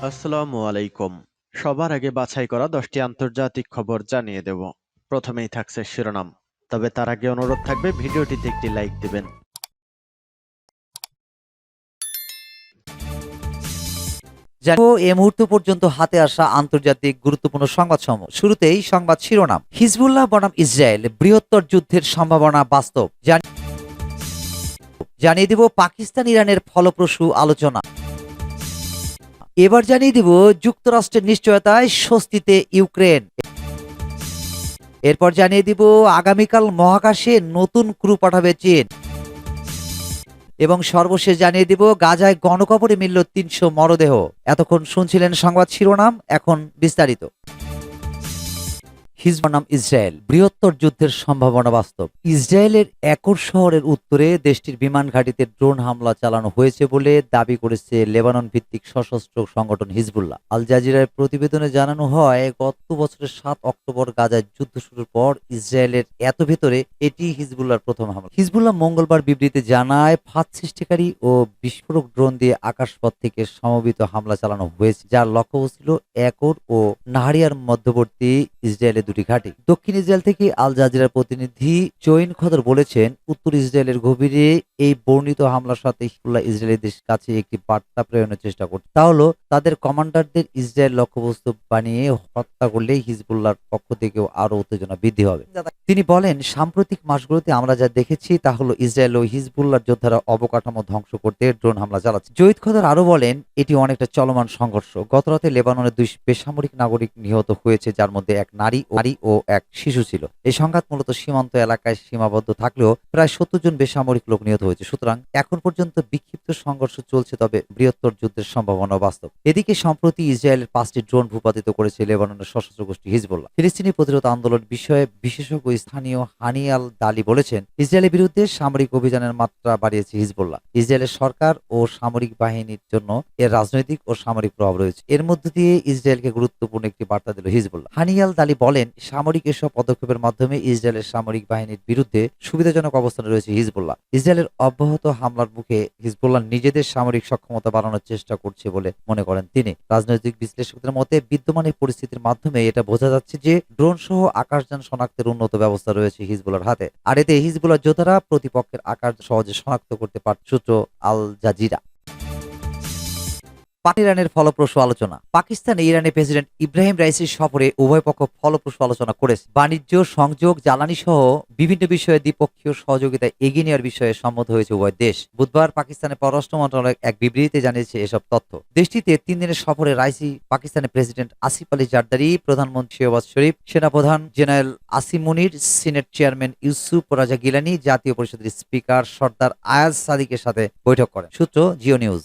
আসসালামু আলাইকুম। সবার আগে বাছাই করা 10টি আন্তর্জাতিক খবর জানিয়ে দেব। প্রথমেই থাকছে শিরোনাম। তবে তার আগে অনুরোধ থাকবে ভিডিওটিতে একটি লাইক দিবেন। জানাবো এ মুহূর্ত পর্যন্ত হাতে আসা আন্তর্জাতিক গুরুত্বপূর্ণ সংবাদসমূহ। শুরুতেই সংবাদ শিরোনাম। হিজবুল্লাহ বনাম ইসরায়েল, বৃহত্তর যুদ্ধের সম্ভাবনা বাস্তব। জানিয়ে দিব পাকিস্তান ইরানের ফলপ্রসূ আলোচনা। এবার জানিয়ে দিব যুক্তরাষ্ট্রের নিশ্চয়তায় স্বস্তিতে ইউক্রেন। এরপর জানিয়ে দিব আগামীকাল মহাকাশে নতুন ক্রু পাঠাবে চীন। এবং সর্বশেষ জানিয়ে দিব গাজায় গণকবরে মিলল ৩০০ মরদেহ। এতক্ষণ শুনছিলেন সংবাদ শিরোনাম, এখন বিস্তারিত। হিজবুল্লাহ বনাম ইসরায়েল, বৃহত্তর যুদ্ধের সম্ভাবনা বাস্তব। ইসরায়েলের একর শহরের উত্তরে দেশটির বিমান ঘাঁটিতে ড্রোন হামলা চালানো হয়েছে বলে দাবি করেছে লেবানন ভিত্তিক সশস্ত্র সংগঠন হিজবুল্লাহ। আল জাজিরার প্রতিবেদনে জানানো হয়, গত বছরের ৭ অক্টোবর গাজায় যুদ্ধ শুরুর পর ইসরায়েলের এত ভেতরে এটি হিজবুল্লাহর প্রথম হামলা। হিজবুল্লাহ মঙ্গলবার বিবৃতি জানায়, ফাঁদ সৃষ্টিকারী ও বিস্ফোরক ড্রোন দিয়ে আকাশপথ থেকে সমবেত হামলা চালানো হয়েছে, যার লক্ষ্য ছিল একর ও নাহারিয়ার মধ্যবর্তী ইসরায়েলের দুটি ঘাঁটি। দক্ষিণ ইসরায়েল থেকে আল জাজিরার প্রতিনিধি জৈন খদর বলেছেন, উত্তর ইসরায়েলের গভীরে এই বর্ণিত হামলার সাথে হিজবুল্লাহ ইসরায়েলের কাছে একটি বার্তা প্রেরণের চেষ্টা করছে। তা হলো, তাদের কমান্ডারদের ইসরায়েল লক্ষ্যবস্তু বানিয়ে হত্যা করলে হিজবুল্লাহর পক্ষ থেকেও আরো উত্তেজনা বৃদ্ধি হবে। তিনি বলেন, সাম্প্রতিক মাসগুলোতে আমরা যা দেখেছি তা হলো ইসরায়েল ও হিজবুল্লাহর যোদ্ধারা অবকাঠামো ধ্বংস করতে ড্রোন হামলা চালাচ্ছে। জৈদ খদর আরো বলেন, এটি অনেকটা চলমান সংঘর্ষ। গতরাতে লেবাননের 2 বেসামরিক নাগরিক নিহত হয়েছে, যার মধ্যে এক নারী ও এক শিশু ছিল। এই সংঘাত মূলত সীমান্ত এলাকায় সীমাবদ্ধ থাকলেও প্রায় 70 জন বেসামরিক লোক নিহত হয়েছে। সুতরাং এখন পর্যন্ত বিক্ষিপ্ত সংঘর্ষ চলছে, তবে বৃহত্তর যুদ্ধের সম্ভাবনা বাস্তব। এদিকে সম্প্রতি ইসরায়েলের 5টি ড্রোন ভূপাতিত করেছে লেবাননের সশস্ত্র গোষ্ঠী হিজবুল্লাহ। ফিলিস্তিনি প্রতিরোধ আন্দোলন বিষয়ে বিশেষজ্ঞ স্থানীয় হানি আল দালি বলেছেন, ইসরায়েলের বিরুদ্ধে সামরিক অভিযানের মাত্রা বাড়িয়েছে হিজবুল্লাহ। ইসরায়েলের সরকার ও সামরিক বাহিনীর জন্য এর রাজনৈতিক ও সামরিক প্রভাব রয়েছে। এর মধ্য দিয়ে ইসরায়েলকে গুরুত্বপূর্ণ একটি বার্তা দিল হিজবুল্লাহ। হানি আল দালি বলেন, সামরিক এসব পদক্ষেপের মাধ্যমে ইসরায়েলের সামরিক বাহিনীর বিরুদ্ধে সুবিধাজনক অবস্থানে রয়েছে হিজবুল্লাহ। ইসরায়েলের অব্যাহত হামলার মুখে হিজবুল্লাহ নিজেদের সামরিক সক্ষমতা বাড়ানোর চেষ্টা করছে বলে মনে করেন তিনি। রাজনৈতিক বিশ্লেষকদের মতে, বিদ্যমান এই পরিস্থিতির মাধ্যমে এটা বোঝা যাচ্ছে যে ড্রোন সহ আকাশযান শনাক্তের উন্নত ব্যবস্থা রয়েছে হিজবুল্লাহর হাতে, আর এতে হিজবুল্লাহ যোদ্ধারা প্রতিপক্ষের আকাশ সহজে শনাক্ত করতে পারছে। সূত্র আল জাজিরা। ইরানের ফলপ্রসূ আলোচনা। পাকিস্তানে ইরানের প্রেসিডেন্ট ইব্রাহিম রাইসির সফরে উভয় পক্ষ ফলপ্রসূ আলোচনা করেছে। বাণিজ্য, সংযোগ, জ্বালানি সহ বিভিন্ন বিষয়ে দ্বিপক্ষীয় সহযোগিতা এগিয়ে নেওয়ার বিষয়ে সম্মত হয়েছে উভয় দেশ। বুধবার পাকিস্তানের পররাষ্ট্র মন্ত্রণালয় এক বিবৃতিতে জানিয়েছে এসব তথ্য। দেশটিতে 3 দিনের সফরে রাইসি পাকিস্তানের প্রেসিডেন্ট আসিফ আলী জারদারি, প্রধানমন্ত্রী শেহবাজ শরীফ, সেনাপ্রধান জেনারেল আসিম মুনির, সিনেট চেয়ারম্যান ইউসুফ রাজা গিলানি, জাতীয় পরিষদের স্পিকার সর্দার আয়াজ সাদিকের সাথে বৈঠক করেন। সূত্র জিও নিউজ।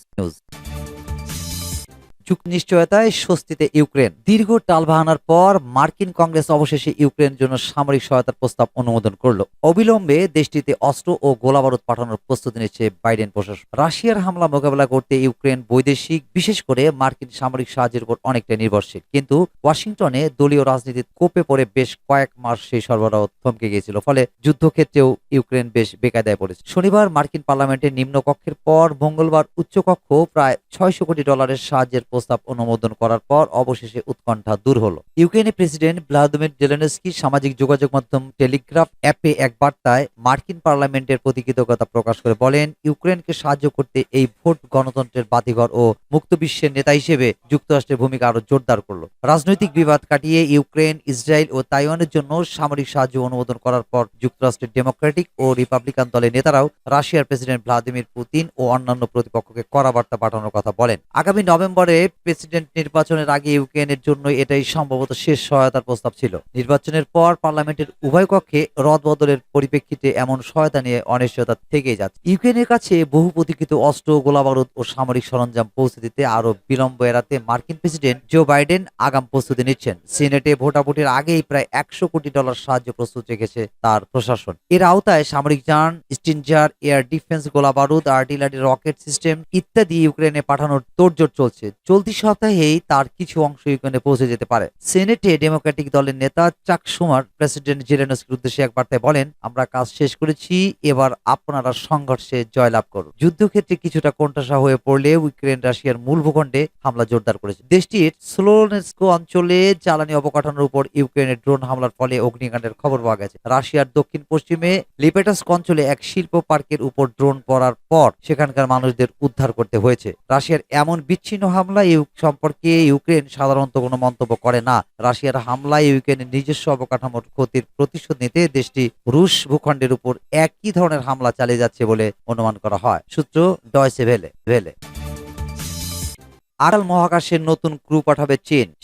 নিশ্চয়তায় স্বস্তিতে ইউক্রেন। দীর্ঘ টালবাহানার পর মার্কিন কংগ্রেস অবশেষে ইউক্রেনের জন্য সামরিক সহায়তার প্রস্তাব অনুমোদন করল। অবিলম্বে দেশটিতে অস্ত্র ও গোলাবারুদ পাঠানোর প্রস্তুতি নিচ্ছে বাইডেন প্রশাসন। রাশিয়ার হামলা মোকাবেলা করতে ইউক্রেন বৈদেশিক, বিশেষ করে মার্কিন সামরিক সাহায্যের উপর অনেকটা নির্ভরশীল। কিন্তু ওয়াশিংটনে দলীয় রাজনীতির কোপে পড়ে বেশ কয়েক মাস সেই সরবরাহ থমকে গিয়েছিল, ফলে যুদ্ধক্ষেত্রেও ইউক্রেন বেশ বেকায়দায় পড়েছে। শনিবার মার্কিন পার্লামেন্টের নিম্নকক্ষের পর মঙ্গলবার উচ্চকক্ষ প্রায় $600 কোটি সাহায্যের প্রস্তাব অনুমোদন করার পর অবশেষে উৎকণ্ঠা দূর হলো। ইউক্রেনের প্রেসিডেন্ট ভ্লাদিমির জেলেনস্কি সামাজিক যোগাযোগ মাধ্যম টেলিগ্রাফ অ্যাপে এক বার্তায় মার্কিন পার্লামেন্টের প্রতি কৃতজ্ঞতা প্রকাশ করে বলেন, ইউক্রেনকে সাহায্য করতে এই ভোট গণতন্ত্রের বাতিঘর ও মুক্ত বিশ্বের নেতা হিসেবে যুক্তরাষ্ট্রের ভূমিকা আরো জোরদার করলো। রাজনৈতিক বিবাদ কাটিয়ে ইউক্রেন, ইসরায়েল ও তাইওয়ানের জন্য সামরিক সাহায্য অনুমোদন করার পর যুক্তরাষ্ট্রের ডেমোক্রেটিক ও রিপাবলিকান দলের নেতারাও রাশিয়ার প্রেসিডেন্ট ভ্লাদিমির পুতিন ও অন্যান্য প্রতিপক্ষকে কড়া বার্তা পাঠানোর কথা বলেন। আগামী নভেম্বরে প্রেসিডেন্ট নির্বাচনের আগে ইউক্রেনের জন্য এটাই সম্ভবত শেষ সহায়তার প্রস্তাব ছিল। নির্বাচনের পর পার্লামেন্টের উভয় কক্ষে রদবদলের পরিপ্রেক্ষিতে এমন সহায়তা নিয়ে অনিশ্চয়তা থেকেই যাচ্ছে। ইউক্রেনের কাছে বহু প্রতীক্ষিত অস্ত্র, গোলাবারুদ ও সামরিক সরঞ্জাম পৌঁছে দিতে আরো বিলম্ব এড়াতে মার্কিন প্রেসিডেন্ট জো বাইডেন আগাম প্রস্তুতি নিচ্ছেন। সিনেটে ভোটাভুটির আগেই প্রায় $100 কোটি সাহায্য প্রস্তুত রেখেছে তার প্রশাসন। এর আওতায় সামরিক যান, স্টিনজার, এয়ার ডিফেন্স, গোলাবারুদ, আর্টিলারি, রকেট সিস্টেম ইত্যাদি ইউক্রেনে পাঠানোর তোড়জোড় চলছে। চলতি সপ্তাহেই তার কিছু অংশ ইউক্রেনে পৌঁছে যেতে পারে। সেনেটে ডেমোক্রেটিক দলের নেতা চাক শুমার প্রেসিডেন্ট জেলেনস্কির উদ্দেশ্যে এক বার্তায় বলেন, আমরা কাজ শেষ করেছি, এবার আপনারা সংঘর্ষে জয়লাভ করুন। যুদ্ধক্ষেত্রে কিছুটা কোণঠাসা হয়ে পড়লে ইউক্রেন রাশিয়ার মূল ভূখণ্ডে হামলা জোরদার করেছে। দেশটির স্লোনেস্কো অঞ্চলে জ্বালানি অবকাঠামোর উপর ইউক্রেনের ড্রোন হামলার ফলে অগ্নিকাণ্ডের খবর পাওয়া গেছে। রাশিয়ার দক্ষিণ পশ্চিমে লিপেটাস্ক অঞ্চলে এক শিল্প পার্কের উপর ড্রোন পড়ার পর সেখানকার মানুষদের উদ্ধার করতে হয়েছে। রাশিয়ার এমন বিচ্ছিন্ন হামলা সম্পর্কে ইউক্রেন সাধারণত কোনো মন্তব্য করে না। রাশিয়ার হামলায় ইউক্রেনের নিজস্ব অবকাঠামোর ক্ষতির প্রতিশোধ নিতে দেশটি রুশ ভূখণ্ডের উপর একই ধরনের হামলা চালিয়ে যাচ্ছে বলে অনুমান করা হয়। সূত্র ডয়চে ভেলে। আড়াল মহাকাশের নতুন ক্রু পাঠাবে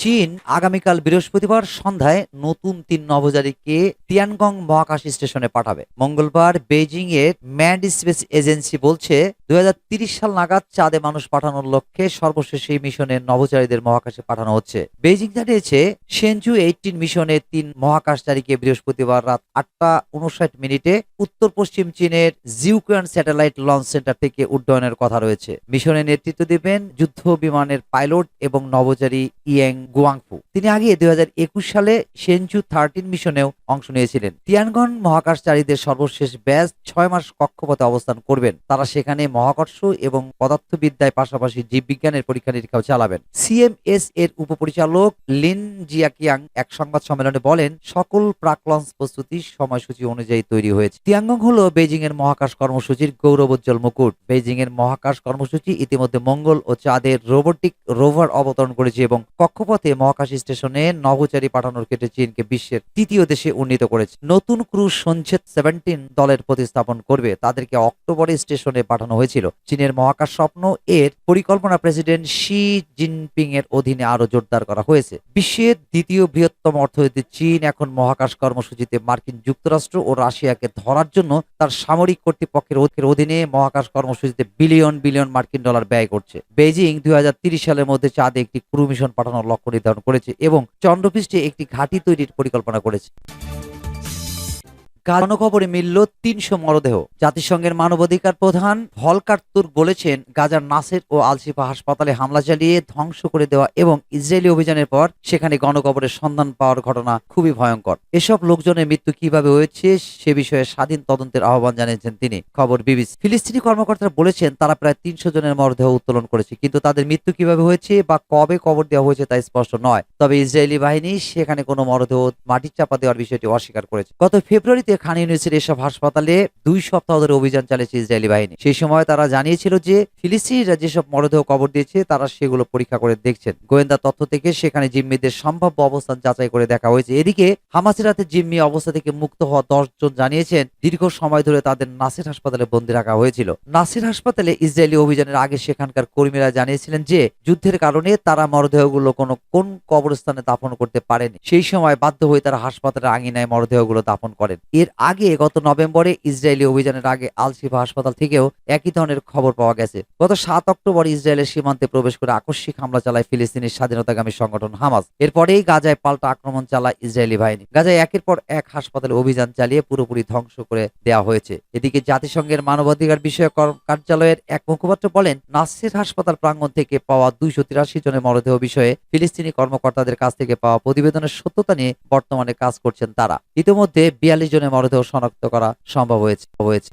চীন আগামীকাল বৃহস্পতিবার সন্ধ্যায় নতুন 3 নভোচারীকে তিয়ানগং মহাকাশ স্টেশনে পাঠাবে। মঙ্গলবার বেইজিং এর ম্যানড স্পেস এজেন্সি বলছে 2030 সাল নাগাদ চাঁদে মানুষ পাঠানোর লক্ষ্যে সর্বশেষ এই মিশনে নভোচারীদের মহাকাশে পাঠানো হচ্ছে। বেইজিং জানিয়েছে সেনজু 18 মিশনে 3 মহাকাশচারীকে বৃহস্পতিবার রাত 8:59 উত্তর পশ্চিম চীনের জিউকুয়ান স্যাটেলাইট লঞ্চ সেন্টার থেকে উড্ডয়নের কথা রয়েছে। মিশনে নেতৃত্ব দেবেন যুদ্ধ বিমানের পাইলট এবং নভোচারী ইয়াং গুয়াংফু। তিনি আগে 2021 সালে সেনজু 13 মিশনেও অংশ নিয়েছিলেন। তিয়ানগন মহাকাশচারীদের সর্বশেষ ব্যাচ 6 মাস কক্ষপথে অবস্থান করবেন। তারা সেখানে মহাকর্ষ এবং পদার্থবিদ্যায় পাশাপাশি জীববিজ্ঞানের পরীক্ষা নিরীক্ষাও চালাবেন। সিএমএস এর উপপরিচালক লিন জিয়াকিয়াং এক সংবাদ সম্মেলনে বলেন, সকল প্রাক লঞ্চ প্রস্তুতি সময়সূচি অনুযায়ী তৈরি হয়েছে। তিয়ানগং হলো বেইজিং এর মহাকাশ কর্মসূচির গৌরবোজ্জ্বল মুকুট। বেইজিং এর মহাকাশ কর্মসূচি ইতিমধ্যে মঙ্গল ও চাঁদের রোবোটিক রোভার অবতরণ করেছে এবং কক্ষপথে মহাকাশ স্টেশনে নভোচারী পাঠানোর ক্ষেত্রে চীনকে বিশ্বের 3য় দেশে উন্নীত করেছে। নতুন ক্রু সঞ্চেত 17 দলের প্রতিস্থাপন করবে। তাদেরকে অক্টোবরে স্টেশনে পাঠানো হয়েছিল। চীনের মহাকাশ স্বপ্ন এর পরিকল্পনা প্রেসিডেন্ট শি জিনপিং এর অধীনে আরো জোরদার করা হয়েছে। বিশ্বের 2য় বৃহত্তম অর্থনীতি চীন এখন মহাকাশ কর্মসূচিতে মার্কিন যুক্তরাষ্ট্র ও রাশিয়াকে ধরার জন্য তার সামরিক কর্তৃপক্ষের অধীনে মহাকাশ কর্মসূচিতে বিলিয়ন মার্কিন ডলার ব্যয় করছে। বেইজিং 2030 সালের মধ্যে চাঁদে একটি ক্রু মিশন পাঠানোর লক্ষ্য নির্ধারণ করেছে এবং চন্দ্রপৃষ্ঠে একটি ঘাঁটি তৈরির পরিকল্পনা করেছে। গণকবরে মিলল 300 মরদেহ। জাতিসংঘের মানবাধিকার প্রধান ভলকার তুর্ক বলেছেন, গাজার নাসের ও আল-শিফা হাসপাতালে হামলা চালিয়ে ধ্বংস করে দেওয়া এবং ইসরায়েলি অভিযানের পর সেখানে গণকবরের সন্ধান পাওয়ার ঘটনা খুবই ভয়ঙ্কর। এসব লোকজনের মৃত্যু কিভাবে হয়েছে সে বিষয়ে স্বাধীন তদন্তের আহ্বান জানিয়েছেন তিনি। খবর বিবিসি। ফিলিস্তিনি কর্মকর্তারা বলেছেন, তারা প্রায় 300 জনের মরদেহ উত্তোলন করেছে, কিন্তু তাদের মৃত্যু কিভাবে হয়েছে বা কবে কবর দেওয়া হয়েছে তা স্পষ্ট নয়। তবে ইসরায়েলি বাহিনী সেখানে কোনো মরদেহ মাটির চাপা দেওয়ার বিষয়টি অস্বীকার করেছে। গত ফেব্রুয়ারিতে খান ইউনিসের এসব হাসপাতালে 2 সপ্তাহ ধরে অভিযান চালিয়েছে ইসরায়েলি বাহিনী। সেই সময় তারা জানিয়েছিল যে ফিলিস্তিনিরা যেসব মরদেহ কবর দিয়েছে তারা সেগুলো পরীক্ষা করে দেখছেন। গোয়েন্দা তথ্য থেকে সেখানে জিম্মিদের সম্ভাব্য অবস্থান যাচাই করে দেখা হয়েছে। এদিকে হামাসের হাতে জিম্মি অবস্থা থেকে মুক্ত হওয়া 10 জন জানিয়েছেন, দীর্ঘ সময় ধরে তাদের নাসের হাসপাতালে বন্দী রাখা হয়েছিল। নাসের হাসপাতালে ইসরায়েলি অভিযানের আগে সেখানকার কর্মীরা জানিয়েছিলেন যে যুদ্ধের কারণে তারা মরদেহগুলো কোন কবরস্থানে দাফন করতে পারেনি। সেই সময় বাধ্য হয়ে তারা হাসপাতালের আঙিনায় মরদেহগুলো দাফন করেন। এর আগে গত নভেম্বরে ইসরায়েলি অভিযানের আগে আল-শিফা হাসপাতাল থেকেও একই ধরনের খবর পাওয়া গেছে। গত 7 অক্টোবর ইসরায়েলের সীমান্তে প্রবেশ করে আকস্মিক হামলা চালায় ফিলিস্তিনের স্বাধীনতাকামী সংগঠন হামাস। এরপরেই গাজায় পাল্টা আক্রমণ চালায় ইসরায়েলি বাহিনী। গাজায় একের পর এক হাসপাতালে অভিযান চালিয়ে পুরোপুরি ধ্বংস করে দেওয়া হয়েছে। এদিকে জাতিসংঘের মানবাধিকার বিষয়ক কার্যালয়ের এক মুখপাত্র বলেন, নাসের হাসপাতাল প্রাঙ্গণ থেকে পাওয়া 283 জনের মরদেহ বিষয়ে ফিলিস্তিনি কর্মকর্তাদের কাছ থেকে পাওয়া প্রতিবেদনের সত্যতা নিয়ে বর্তমানে কাজ করছেন তারা। ইতিমধ্যে 42 জনের মরদেহ শনাক্ত করা সম্ভব হয়েছে।